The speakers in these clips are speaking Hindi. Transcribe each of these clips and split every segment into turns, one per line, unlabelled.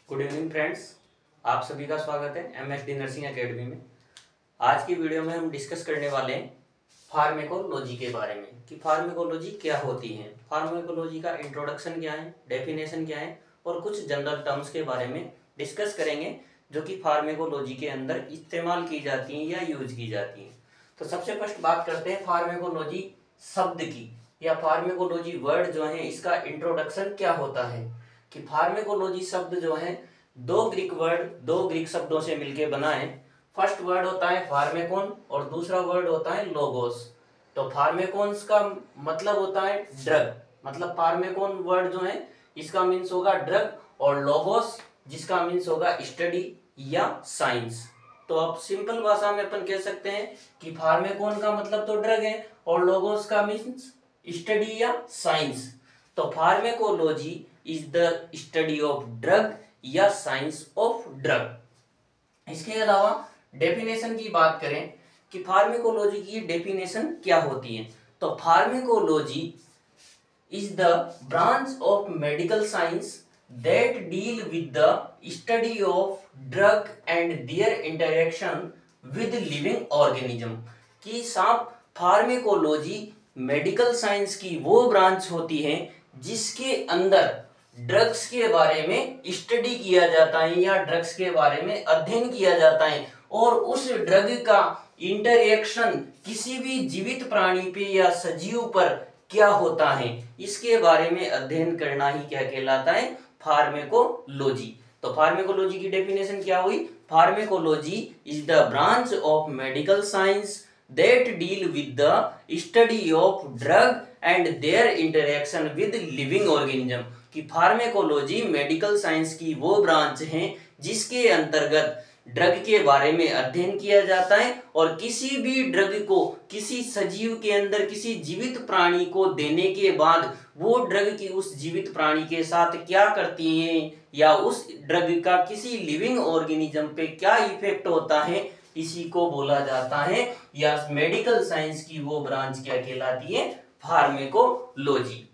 गुड इवनिंग फ्रेंड्स, आप सभी का स्वागत है एमएसडी नर्सिंग एकेडमी में। आज की वीडियो में हम डिस्कस करने वाले हैं फार्मेकोलॉजी के बारे में कि फार्मेकोलॉजी क्या होती है, फार्मेकोलॉजी का इंट्रोडक्शन क्या है, डेफिनेशन क्या है और कुछ जनरल टर्म्स के बारे में डिस्कस करेंगे जो कि फार्मेकोलॉजी के अंदर इस्तेमाल की जाती हैं या यूज की जाती हैं। तो सबसे फर्स्ट बात करते हैं फार्मेकोलॉजी शब्द की या फार्मेकोलॉजी वर्ड जो है इसका इंट्रोडक्शन क्या होता है। कि फार्मेकोलॉजी शब्द जो है दो ग्रीक शब्दों से मिलकर बना है। फर्स्ट वर्ड होता है फार्मेकोन और दूसरा वर्ड होता है लोगोस। तो फार्मेकोन्स का मतलब होता है ड्रग, मतलब फार्मेकोन वर्ड जो है इसका मीन्स होगा ड्रग और लोगोस जिसका मीन्स होगा स्टडी या साइंस। तो अब सिंपल भाषा में अपन कह सकते हैं कि फार्मेकोन का मतलब तो ड्रग है और लोगोस का मीन्स स्टडी या साइंस। तो pharmacology is the study of drug या साइंस ऑफ ड्रग। इसके अलावा डेफिनेशन की बात करें कि फार्मेकोलॉजी की डेफिनेशन क्या होती है, तो pharmacology is the branch of medical science that deal with the study of drug and there interaction with living organism. कि साहब फार्मेकोलॉजी मेडिकल साइंस की वो ब्रांच होती है जिसके अंदर ड्रग्स के बारे में स्टडी किया जाता है या ड्रग्स के बारे में अध्ययन किया जाता है और उस ड्रग का इंटरएक्शन किसी भी जीवित प्राणी पे या सजीव पर क्या होता है इसके बारे में अध्ययन करना ही क्या कहलाता है, फार्मेकोलॉजी। तो फार्मेकोलॉजी की डेफिनेशन क्या हुई, pharmacology is the branch of medical science that deal with the study of drug and there interaction with living organism. कि फार्मेकोलॉजी मेडिकल साइंस की वो ब्रांच है जिसके अंतर्गत ड्रग के बारे में अध्ययन किया जाता है और किसी भी ड्रग को किसी सजीव के अंदर किसी जीवित प्राणी को देने के बाद वो ड्रग की उस जीवित प्राणी के साथ क्या करती है या उस ड्रग का किसी लिविंग ऑर्गेनिज्म पे क्या इफेक्ट होता है, इसी को बोला जाता है या मेडिकल साइंस की वो ब्रांच क्या कहलाती है, फार्मेकोलॉजी।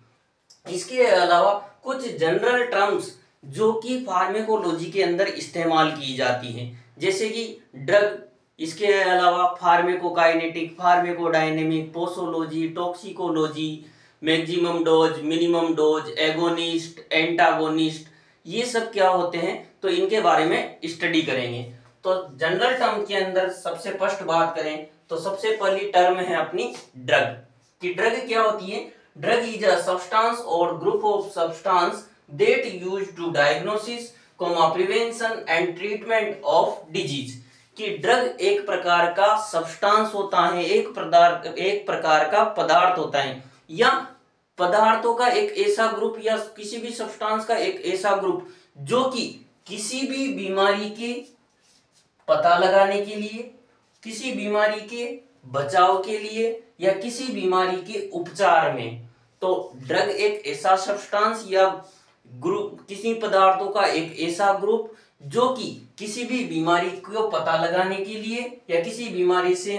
इसके अलावा कुछ जनरल टर्म्स जो कि फार्मेकोलॉजी के अंदर इस्तेमाल की जाती हैं, जैसे कि ड्रग, इसके अलावा pharmacokinetic, pharmacodynamic, posology, toxicology, maximum dose, minimum dose, agonist, antagonist, ये सब क्या होते हैं तो इनके बारे में स्टडी करेंगे। तो जनरल टर्म के अंदर सबसे फर्स्ट बात करें तो सबसे पहली टर्म है अपनी ड्रग। कि ड्रग क्या होती है, drug is a substance or group of substance that used to diagnosis, prevention and treatment of disease. कि ड्रग एक प्रकार का सब्सटेंस होता है, एक प्रकार का पदार्थ होता है या पदार्थों का एक ऐसा ग्रुप या किसी भी सब्सटेंस का एक ऐसा ग्रुप जो कि किसी भी बीमारी के पता लगाने के लिए, किसी बीमारी के बचाव के लिए या किसी बीमारी के उपचार में। तो ड्रग एक ऐसा सब्सटेंस या ग्रुप, किसी पदार्थों का एक ऐसा ग्रुप जो कि किसी भी बीमारी को पता लगाने के लिए या किसी बीमारी से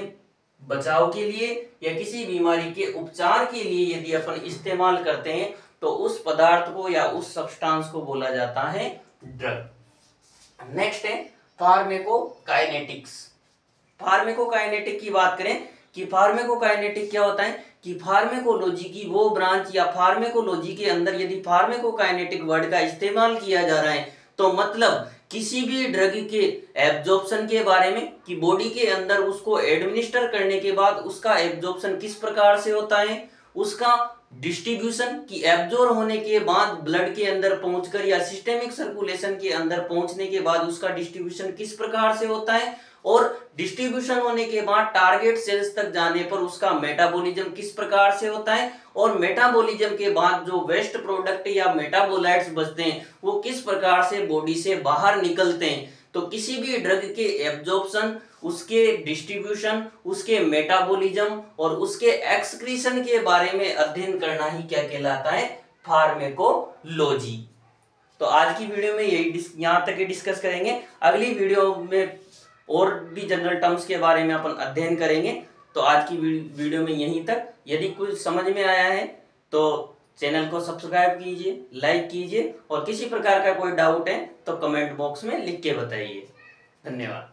बचाव के लिए या किसी बीमारी के उपचार के लिए यदि अपन इस्तेमाल करते हैं तो उस पदार्थ को या उस सब्सटेंस को बोला जाता है ड्रग। नेक्स्ट है फार्मेकोकाइनेटिक्स। फार्मेकोकाइनेटिक की बात करें कि फार्मेकोकाइनेटिक क्या होता है कि फार्मेकोलॉजी की वो ब्रांच या फार्मेकोलॉजी के अंदर यदि फार्मेकोकाइनेटिक वर्ड का इस्तेमाल किया जा रहा है तो मतलब किसी भी ड्रग के एब्जॉर्प्शन के बारे में कि बॉडी के अंदर उसको एडमिनिस्टर करने के बाद उसका एब्जॉर्प्शन किस प्रकार से होता है, उसका डिस्ट्रीब्यूशन की एब्जॉर्ब होने के बाद ब्लड के अंदर पहुंचकर या सिस्टेमिक सर्कुलेशन के अंदर पहुंचने के बाद उसका डिस्ट्रीब्यूशन किस प्रकार से होता है और डिस्ट्रीब्यूशन होने के बाद टारगेट सेल्स तक जाने पर उसका मेटाबॉलिज्म किस प्रकार से होता है और मेटाबॉलिज्म के बाद जो वेस्ट प्रोडक्ट या मेटाबोलाइट्स बचते हैं वो किस प्रकार से बॉडी से बाहर निकलते हैं। तो किसी भी ड्रग के एब्जॉर्प्शन, उसके डिस्ट्रीब्यूशन, उसके मेटाबॉलिज्म और उसके एक्सक्रीशन के बारे में अध्ययन करना ही क्या कहलाता है, फार्मेकोलॉजी। तो आज की वीडियो में यही यहाँ तक ही डिस्कस करेंगे। अगली वीडियो में और भी जनरल टर्म्स के बारे में अपन अध्ययन करेंगे। तो आज की वीडियो में यहीं तक। यदि कुछ समझ में आया है तो चैनल को सब्सक्राइब कीजिए, लाइक कीजिए और किसी प्रकार का कोई डाउट है तो कमेंट बॉक्स में लिख के बताइए। धन्यवाद।